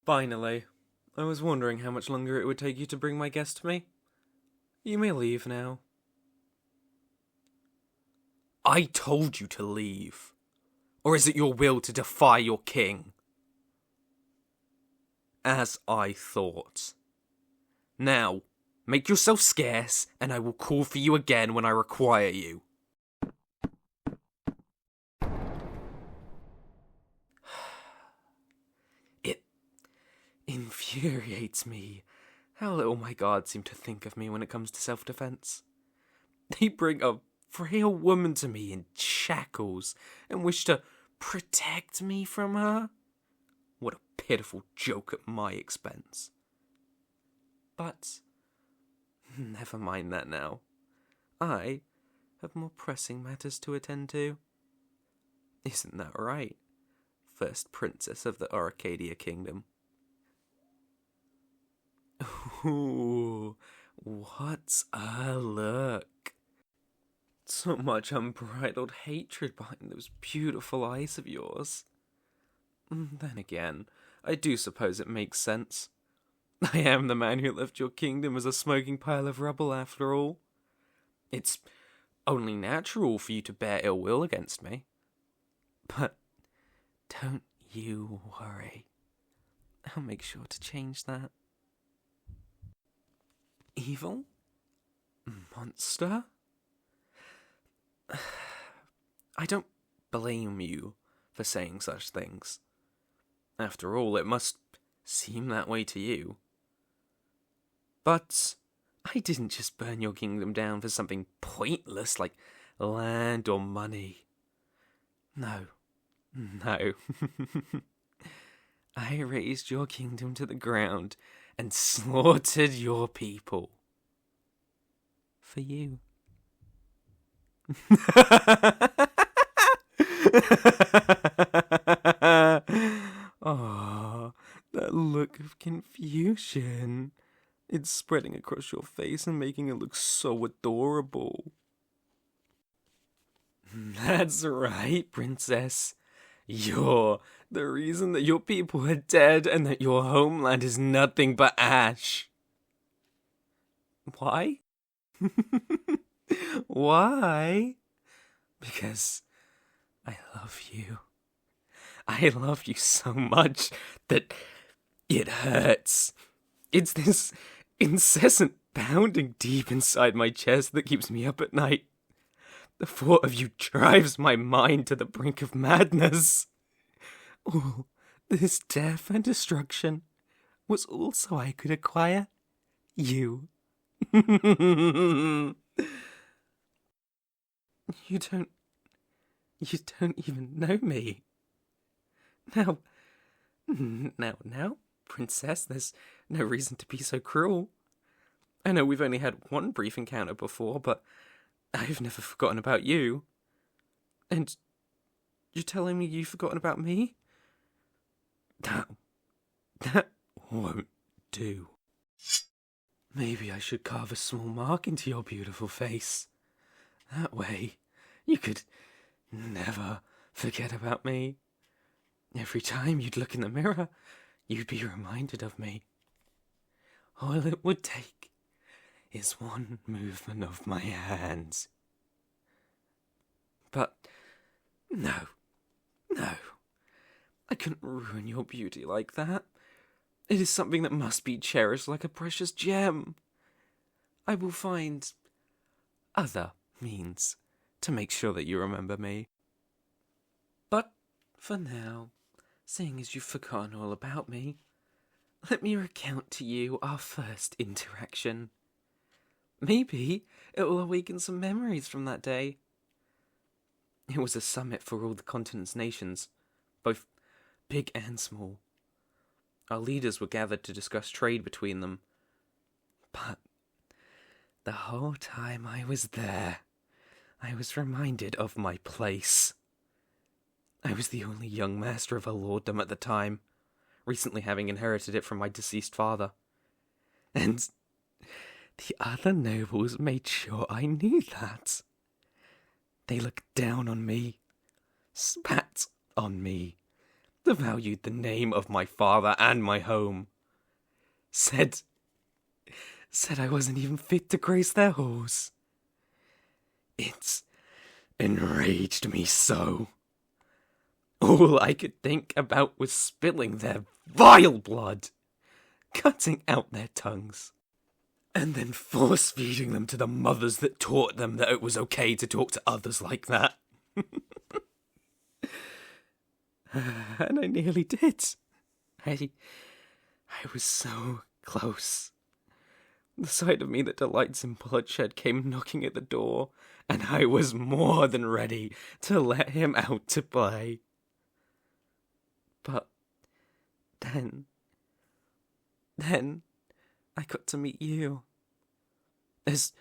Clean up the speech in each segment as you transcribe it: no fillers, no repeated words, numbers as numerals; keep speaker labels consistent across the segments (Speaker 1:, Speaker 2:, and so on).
Speaker 1: Finally. I was wondering how much longer it would take you to bring my guest to me. You may leave now.
Speaker 2: I told you to leave. Or is it your will to defy your king? As I thought. Now, make yourself scarce, and I will call for you again when I require you. It infuriates me how little my guards seem to think of me when it comes to self-defense. They bring a frail woman to me in shackles and wish to protect me from her. What a pitiful joke at my expense. But never mind that now. I have more pressing matters to attend to. Isn't that right, first princess of the Arcadia Kingdom? Ooh, what's a look? So much unbridled hatred behind those beautiful eyes of yours. Then again, I do suppose it makes sense. I am the man who left your kingdom as a smoking pile of rubble, after all. It's only natural for you to bear ill will against me. But don't you worry. I'll make sure to change that. Evil? Monster? I don't blame you for saying such things. After all, it must seem that way to you. But I didn't just burn your kingdom down for something pointless like land or money. No. I razed your kingdom to the ground and slaughtered your people. For you. Oh, that look of confusion. It's spreading across your face and making it look so adorable. That's right, princess. You're the reason that your people are dead and that your homeland is nothing but ash. Why? Why? Because I love you. I love you so much that it hurts. It's this incessant pounding deep inside my chest that keeps me up at night. The thought of you drives my mind to the brink of madness. All this death and destruction was all so I could acquire you. You don't even know me. Now, princess, there's no reason to be so cruel. I know we've only had one brief encounter before, but I've never forgotten about you. And you're telling me you've forgotten about me? That won't do. Maybe I should carve a small mark into your beautiful face. That way, you could never forget about me. Every time you'd look in the mirror, you'd be reminded of me. All it would take is one movement of my hands. But no, I couldn't ruin your beauty like that. It is something that must be cherished like a precious gem. I will find other means to make sure that you remember me. But for now, seeing as you've forgotten all about me, let me recount to you our first interaction. Maybe it will awaken some memories from that day. It was a summit for all the continent's nations, both big and small. Our leaders were gathered to discuss trade between them. But the whole time I was there, I was reminded of my place. I was the only young master of a lorddom at the time, recently having inherited it from my deceased father. And the other nobles made sure I knew that. They looked down on me, spat on me, devalued the name of my father and my home, said I wasn't even fit to grace their halls. It enraged me so. All I could think about was spilling their vile blood, cutting out their tongues, and then force-feeding them to the mothers that taught them that it was okay to talk to others like that. And I nearly did. I was so close. The side of me that delights in bloodshed came knocking at the door, and I was more than ready to let him out to play. But then I got to meet you. As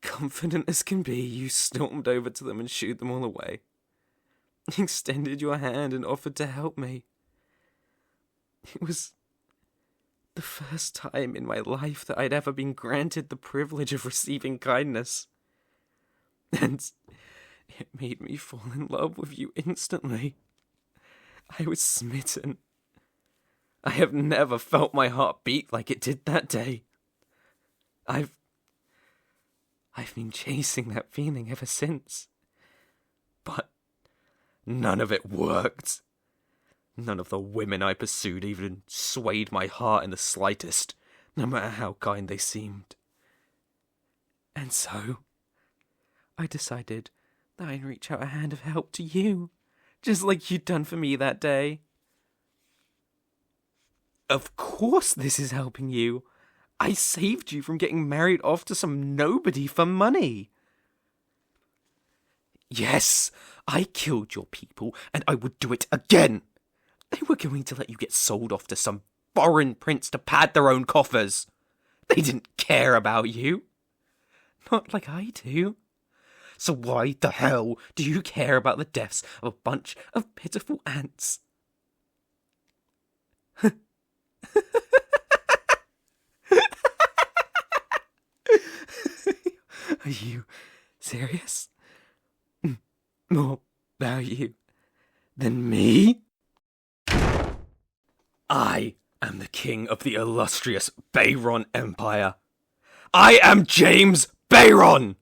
Speaker 2: confident as can be, you stormed over to them and shooed them all away. You extended your hand and offered to help me. It was the first time in my life that I'd ever been granted the privilege of receiving kindness. And it made me fall in love with you instantly. I was smitten. I have never felt my heart beat like it did that day. I've been chasing that feeling ever since. But none of it worked. None of the women I pursued even swayed my heart in the slightest, no matter how kind they seemed. And so, I decided that I'd reach out a hand of help to you, just like you'd done for me that day. Of course this is helping you. I saved you from getting married off to some nobody for money. Yes, I killed your people, and I would do it again. They were going to let you get sold off to some foreign prince to pad their own coffers. They didn't care about you. Not like I do. So why the hell do you care about the deaths of a bunch of pitiful ants? Are you serious? More value than me? I am the king of the illustrious Bayron Empire. I am James Bayron!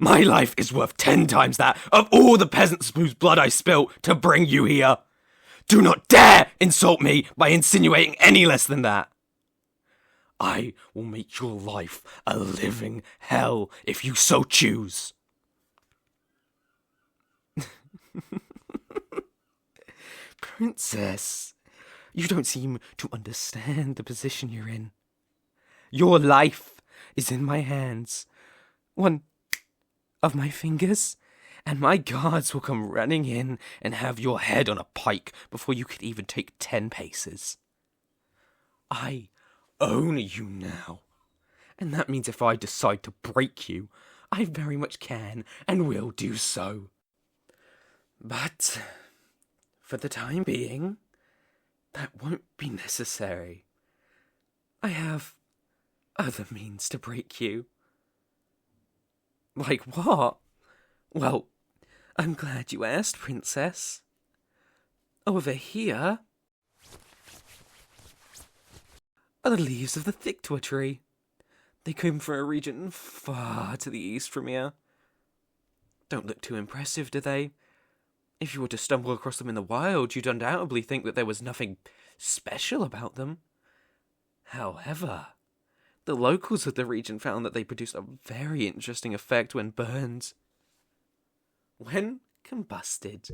Speaker 2: My life is worth 10 times that of all the peasants whose blood I spilt to bring you here. Do not dare insult me by insinuating any less than that. I will make your life a living hell if you so choose. Princess, you don't seem to understand the position you're in. Your life is in my hands. One of my fingers, and my guards will come running in and have your head on a pike before you could even take 10 paces. I own you now, and that means if I decide to break you, I very much can and will do so. But for the time being, that won't be necessary. I have other means to break you. Like what? Well, I'm glad you asked, Princess. Over here are the leaves of the thick-twa tree. They come from a region far to the east from here. Don't look too impressive, do they? If you were to stumble across them in the wild, you'd undoubtedly think that there was nothing special about them. However, the locals of the region found that they produced a very interesting effect when burned. When combusted,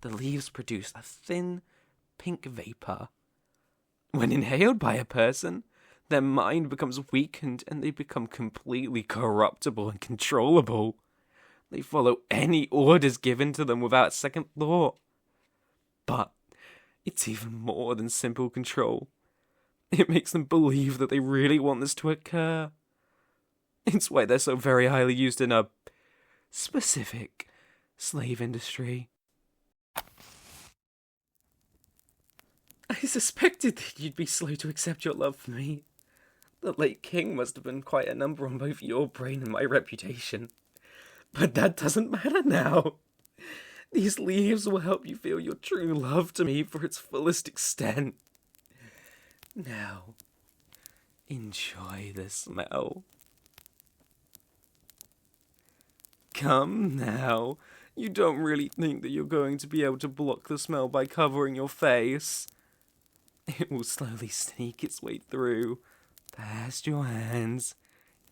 Speaker 2: the leaves produce a thin, pink vapor. When inhaled by a person, their mind becomes weakened and they become completely corruptible and controllable. They follow any orders given to them without second thought. But it's even more than simple control. It makes them believe that they really want this to occur. It's why they're so very highly used in a specific slave industry. I suspected that you'd be slow to accept your love for me. The late king must have been quite a number on both your brain and my reputation. But that doesn't matter now. These leaves will help you feel your true love to me for its fullest extent. Now, enjoy the smell. Come now. You don't really think that you're going to be able to block the smell by covering your face? It will slowly sneak its way through, past your hands,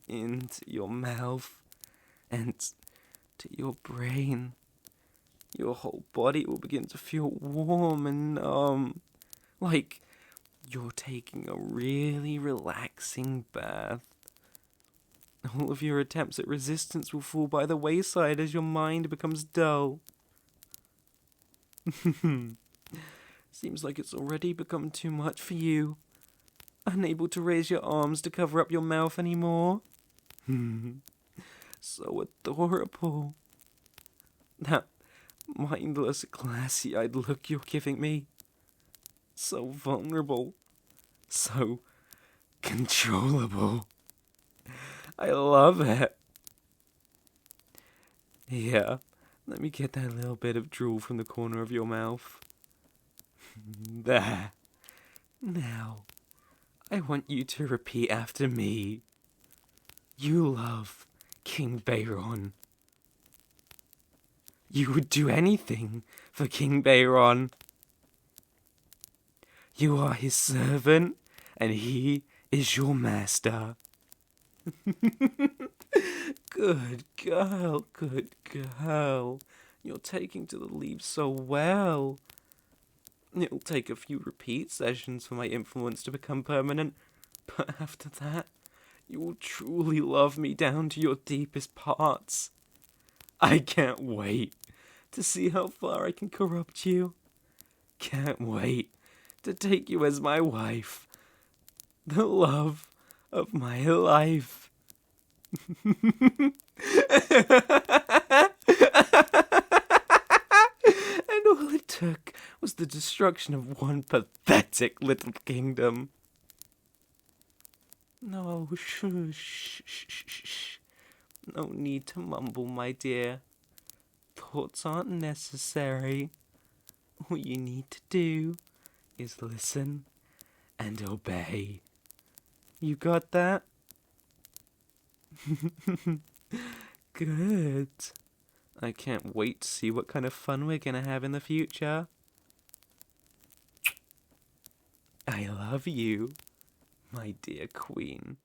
Speaker 2: into your mouth, and to your brain. Your whole body will begin to feel warm and numb, like you're taking a really relaxing bath. All of your attempts at resistance will fall by the wayside as your mind becomes dull. Seems like it's already become too much for you. Unable to raise your arms to cover up your mouth anymore. So adorable. That mindless, glassy-eyed look you're giving me. So vulnerable. So controllable. I love it. Yeah, let me get that little bit of drool from the corner of your mouth. There. Now, I want you to repeat after me. You love King Bayron. You would do anything for King Bayron. You are his servant, and he is your master. Good girl, good girl. You're taking to the leaves so well. It'll take a few repeat sessions for my influence to become permanent, but after that, you will truly love me down to your deepest parts. I can't wait to see how far I can corrupt you. Can't wait to take you as my wife. The love of my life. And all it took was the destruction of one pathetic little kingdom. No, shh. No need to mumble, my dear. Thoughts aren't necessary. All you need to do is listen and obey. You got that? Good. I can't wait to see what kind of fun we're gonna have in the future. I love you, my dear queen.